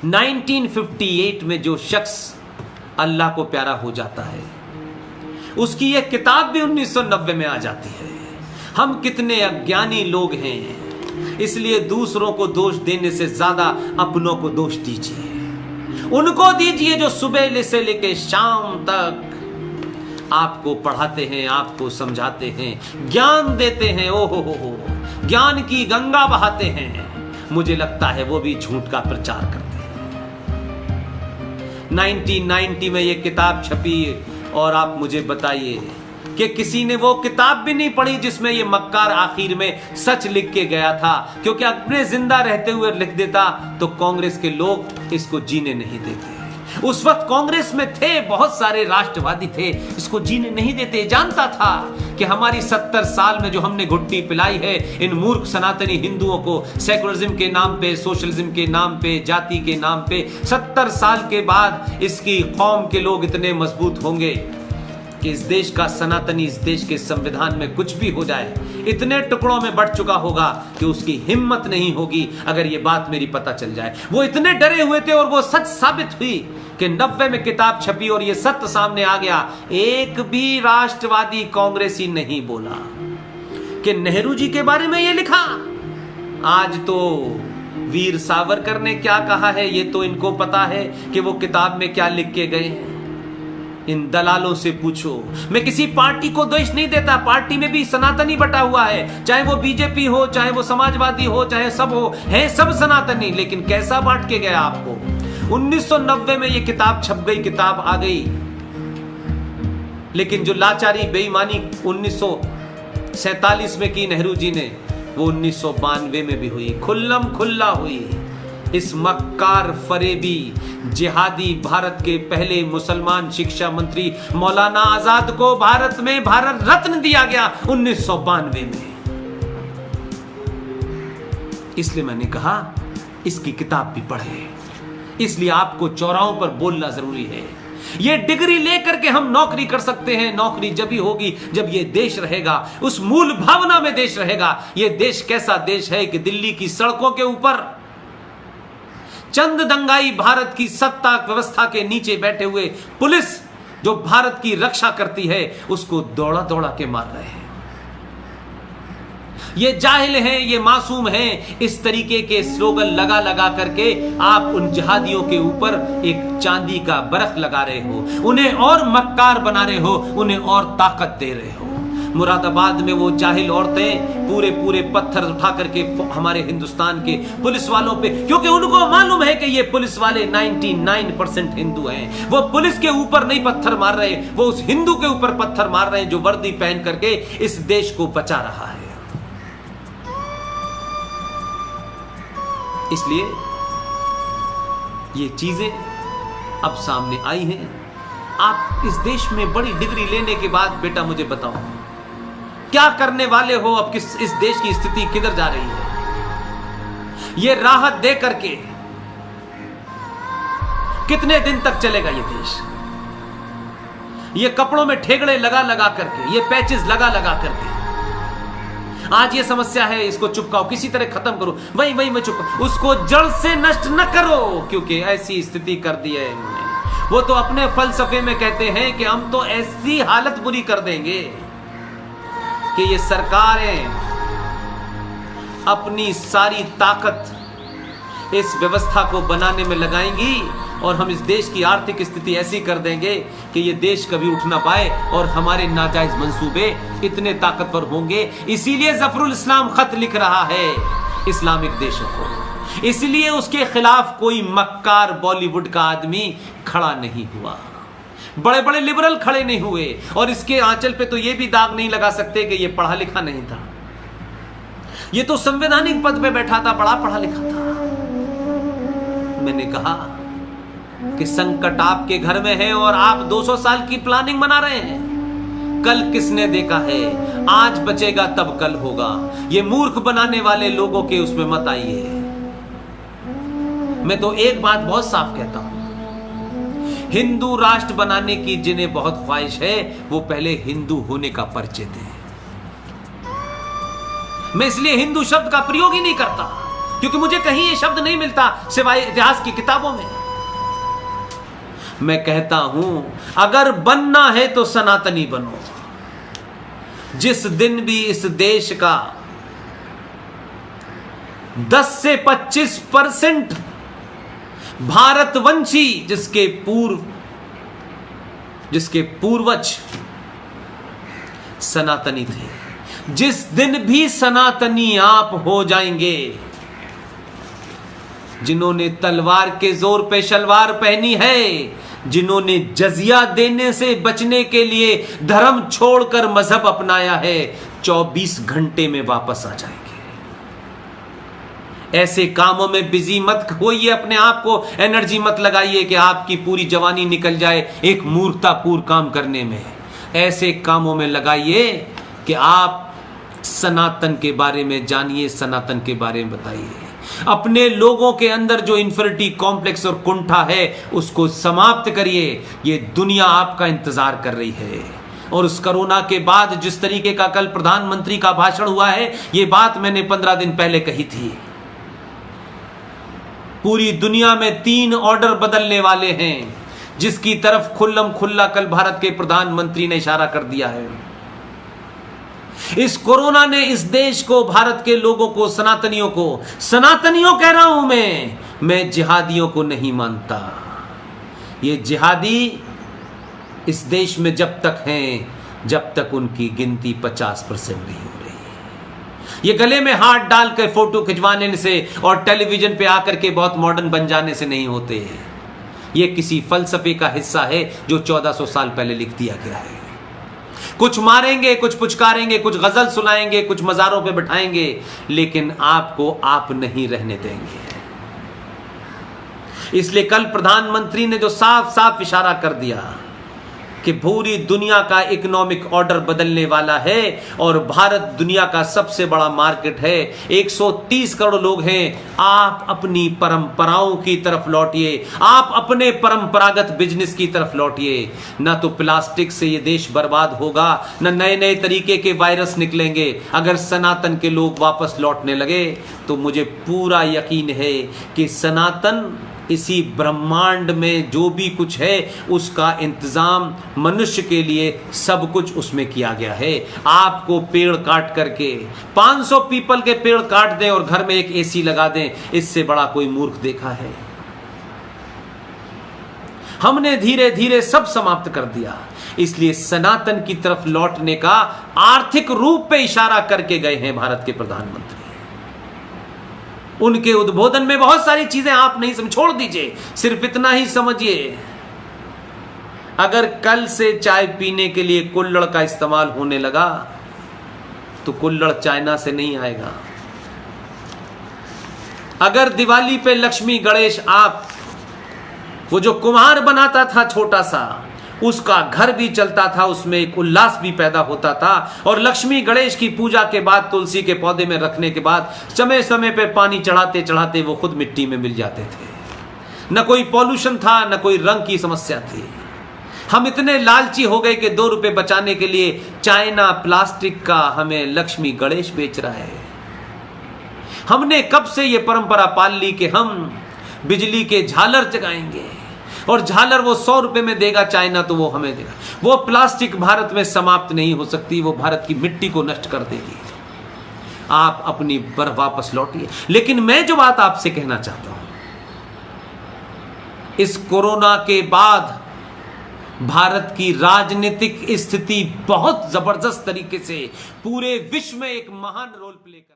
1958 में जो शख्स अल्लाह को प्यारा हो जाता है उसकी यह किताब भी 1990 में आ जाती है। हम कितने अज्ञानी लोग हैं, इसलिए दूसरों को दोष देने से ज्यादा अपनों को दोष दीजिए। उनको दीजिए जो सुबह से लेकर शाम तक आपको पढ़ाते हैं, आपको समझाते हैं, ज्ञान देते हैं। ओहो ज्ञान की गंगा बहाते हैं। मुझे लगता है वो भी झूठ का प्रचार करते हैं। 1990 में ये किताब छपी और आप मुझे बताइए कि किसी ने वो किताब भी नहीं पढ़ी जिसमें ये मक्कार आखिर में सच लिख के गया था, क्योंकि अपने जिंदा रहते हुए लिख देता तो कांग्रेस के लोग इसको जीने नहीं देते। उस वक्त कांग्रेस में थे बहुत सारे राष्ट्रवादी थे, इसको जीने नहीं देते। जानता था कि हमारी 70 साल में जो हमने घुट्टी पिलाई है इन मूर्ख सनातनी हिंदुओं को, सेकुलरिज्म के नाम पे, सोशलिज्म के नाम पे, जाति के नाम पे, 70 साल के बाद इसकी कौम के लोग इतने मजबूत होंगे कि इस देश का सनातनी, इस देश के संविधान में कुछ भी हो जाए, इतने टुकड़ों में बंट चुका होगा कि उसकी हिम्मत नहीं होगी अगर ये बात मेरी पता चल जाए। वो इतने डरे हुए थे और वो सच साबित हुई कि 90 में किताब छपी और ये सत्य सामने आ गया। एक भी राष्ट्रवादी कांग्रेसी नहीं बोला कि नेहरू जी के बारे में ये लिखा। आज तो वीर सावरकर ने क्या कहा है ये तो इनको पता है कि वो किताब में क्या लिख के गए हैं। इन दलालों से पूछो। मैं किसी पार्टी को दोष नहीं देता, पार्टी में भी सनातनी बटा हुआ है, चाहे वो बीजेपी हो, चाहे वो समाजवादी हो, चाहे सब हो, है सब सनातनी, लेकिन कैसा बांट के गया आपको। 1990 में ये किताब छप गई, किताब आ गई, लेकिन जो लाचारी बेईमानी 1947 में की नेहरू जी ने, वो 1992 में भी हुई, खुल्लम खुल्ला हुई। इस मक्कार फरेबी जिहादी भारत के पहले मुसलमान शिक्षा मंत्री मौलाना आजाद को भारत में भारत रत्न दिया गया 1992 में। इसलिए मैंने कहा इसकी किताब भी पढ़े, इसलिए आपको चौराहों पर बोलना जरूरी है। ये डिग्री लेकर के हम नौकरी कर सकते हैं, नौकरी जब ही होगी जब ये देश रहेगा, उस मूल भावना में देश रहेगा। ये देश कैसा देश है कि दिल्ली की सड़कों के ऊपर चंद दंगाई भारत की सत्ता व्यवस्था के नीचे बैठे हुए पुलिस जो भारत की रक्षा करती है उसको दौड़ा दौड़ा के मार रहे हैं। ये जाहिल हैं, ये मासूम हैं। इस तरीके के स्लोगन लगा लगा करके आप उन जिहादियों के ऊपर एक चांदी का बरख लगा रहे हो, उन्हें और मक्कार बना रहे हो, उन्हें और ताकत दे रहे हो। मुरादाबाद में वो जाहिल औरतें पूरे पूरे पत्थर उठा करके हमारे हिंदुस्तान के पुलिस वालों पे, क्योंकि उनको मालूम है कि ये पुलिस वाले 99% हिंदू हैं, वो पुलिस के ऊपर नहीं पत्थर मार रहे, वो उस हिंदू के ऊपर पत्थर मार रहे हैं जो वर्दी पहन करके इस देश को बचा रहा है। इसलिए ये चीजें अब सामने आई हैं। आप इस देश में बड़ी डिग्री लेने के बाद बेटा मुझे बताओ क्या करने वाले हो? अब किस इस देश की स्थिति किधर जा रही है? ये राहत दे करके कितने दिन तक चलेगा ये देश? ये कपड़ों में ठेगड़े लगा लगा करके, ये पैचेस लगा लगा करके, आज ये समस्या है इसको चुपकाओ, किसी तरह खत्म करो, वही वही में चुपकाओ, उसको जड़ से नष्ट न करो, क्योंकि ऐसी स्थिति कर दी है इन्होंने। वो तो अपने फलसफे में कहते हैं कि हम तो ऐसी हालत बुरी कर देंगे कि ये सरकारें अपनी सारी ताकत इस व्यवस्था को बनाने में लगाएंगी और हम इस देश की आर्थिक स्थिति ऐसी कर देंगे कि ये देश कभी उठ ना पाए और हमारे नाजायज मंसूबे इतने ताकतवर होंगे। इसीलिए जफरुल इस्लाम खत लिख रहा है इस्लामिक देशों को, इसलिए उसके खिलाफ कोई मक्कार बॉलीवुड का आदमी खड़ा नहीं हुआ, बड़े बड़े लिबरल खड़े नहीं हुए, और इसके आंचल पे तो ये भी दाग नहीं लगा सकते कि ये पढ़ा लिखा नहीं था। ये तो संवैधानिक पद पे बैठा था, बड़ा पढ़ा लिखा था। मैंने कहा कि संकट आपके घर में है और आप 200 साल की प्लानिंग बना रहे हैं। कल किसने देखा है? आज बचेगा तब कल होगा। ये मूर्ख बनाने वाले लोगों के उसमें मत आइए। मैं तो एक बात बहुत साफ कहता हूं, हिंदू राष्ट्र बनाने की जिन्हें बहुत ख्वाहिश है वो पहले हिंदू होने का परिचय दें। मैं इसलिए हिंदू शब्द का प्रयोग ही नहीं करता क्योंकि मुझे कहीं ये शब्द नहीं मिलता सिवाय इतिहास की किताबों में। मैं कहता हूं अगर बनना है तो सनातनी बनो। जिस दिन भी इस देश का 10 से 25% भारतवंशी जिसके पूर्वज सनातनी थे, जिस दिन भी सनातनी आप हो जाएंगे, जिन्होंने तलवार के जोर पे शलवार पहनी है, जिन्होंने जजिया देने से बचने के लिए धर्म छोड़कर मजहब अपनाया है, 24 घंटे में वापस आ जाएंगे। ऐसे कामों में बिजी मत होइए, अपने आप को एनर्जी मत लगाइए कि आपकी पूरी जवानी निकल जाए एक मूर्खतापूर्ण काम करने में। ऐसे कामों में लगाइए कि आप सनातन के बारे में जानिए, सनातन के बारे में बताइए। अपने लोगों के अंदर जो इंफिनिटी कॉम्प्लेक्स और कुंठा है उसको समाप्त करिए। ये दुनिया आपका इंतजार कर रही है। और उस कोरोना के बाद जिस तरीके का कल प्रधानमंत्री का भाषण हुआ है, ये बात मैंने 15 दिन पहले कही थी। पूरी दुनिया में 3 ऑर्डर बदलने वाले हैं, जिसकी तरफ खुल्लम खुल्ला कल भारत के प्रधानमंत्री ने इशारा कर दिया है। इस कोरोना ने इस देश को, भारत के लोगों को, सनातनियों कह रहा हूं मैं जिहादियों को नहीं मानता। ये जिहादी इस देश में जब तक हैं, जब तक उनकी गिनती 50% नहीं हो रही। ये गले में हाथ डाल कर फोटो खिंचवाने से और टेलीविजन पे आकर के बहुत मॉडर्न बन जाने से नहीं होते हैं। ये किसी फलसफे का हिस्सा है जो 1400 साल पहले लिख दिया गया है। कुछ मारेंगे, कुछ पुचकारेंगे, कुछ गजल सुनाएंगे, कुछ मजारों पे बिठाएंगे, लेकिन आपको आप नहीं रहने देंगे। इसलिए कल प्रधानमंत्री ने जो साफ साफ इशारा कर दिया कि पूरी दुनिया का इकोनॉमिक ऑर्डर बदलने वाला है और भारत दुनिया का सबसे बड़ा मार्केट है, 130 करोड़ लोग हैं। आप अपनी परंपराओं की तरफ लौटिए, आप अपने परंपरागत बिजनेस की तरफ लौटिए। ना तो प्लास्टिक से ये देश बर्बाद होगा, ना नए नए तरीके के वायरस निकलेंगे। अगर सनातन के लोग वापस लौटने लगे तो मुझे पूरा यकीन है कि सनातन इसी ब्रह्मांड में जो भी कुछ है उसका इंतजाम मनुष्य के लिए सब कुछ उसमें किया गया है। आपको पेड़ काट करके 500 पीपल के पेड़ काट दें और घर में एक एसी लगा दें, इससे बड़ा कोई मूर्ख देखा है? हमने धीरे धीरे सब समाप्त कर दिया। इसलिए सनातन की तरफ लौटने का आर्थिक रूप पे इशारा करके गए हैं भारत के प्रधानमंत्री। उनके उद्बोधन में बहुत सारी चीजें आप नहीं समझ, छोड़ दीजिए, सिर्फ इतना ही समझिए। अगर कल से चाय पीने के लिए कुल्हड़ का इस्तेमाल होने लगा तो कुल्हड़ चाइना से नहीं आएगा। अगर दिवाली पे लक्ष्मी गणेश, आप वो जो कुम्हार बनाता था छोटा सा, उसका घर भी चलता था, उसमें एक उल्लास भी पैदा होता था। और लक्ष्मी गणेश की पूजा के बाद तुलसी के पौधे में रखने के बाद समय समय पे पानी चढ़ाते चढ़ाते वो खुद मिट्टी में मिल जाते थे। न कोई पॉल्यूशन था, न कोई रंग की समस्या थी। हम इतने लालची हो गए कि 2 रुपए बचाने के लिए चाइना प्लास्टिक का हमें लक्ष्मी गणेश बेच रहा है। हमने कब से ये परंपरा पाल ली कि हम बिजली के झालर जगाएंगे और झालर वो 100 रुपए में देगा चाइना, तो वो हमें देगा। वो प्लास्टिक भारत में समाप्त नहीं हो सकती, वो भारत की मिट्टी को नष्ट कर देगी। आप अपनी पर वापस लौटिए। लेकिन मैं जो बात आपसे कहना चाहता हूं, इस कोरोना के बाद भारत की राजनीतिक स्थिति बहुत जबरदस्त तरीके से पूरे विश्व में एक महान रोल प्ले कर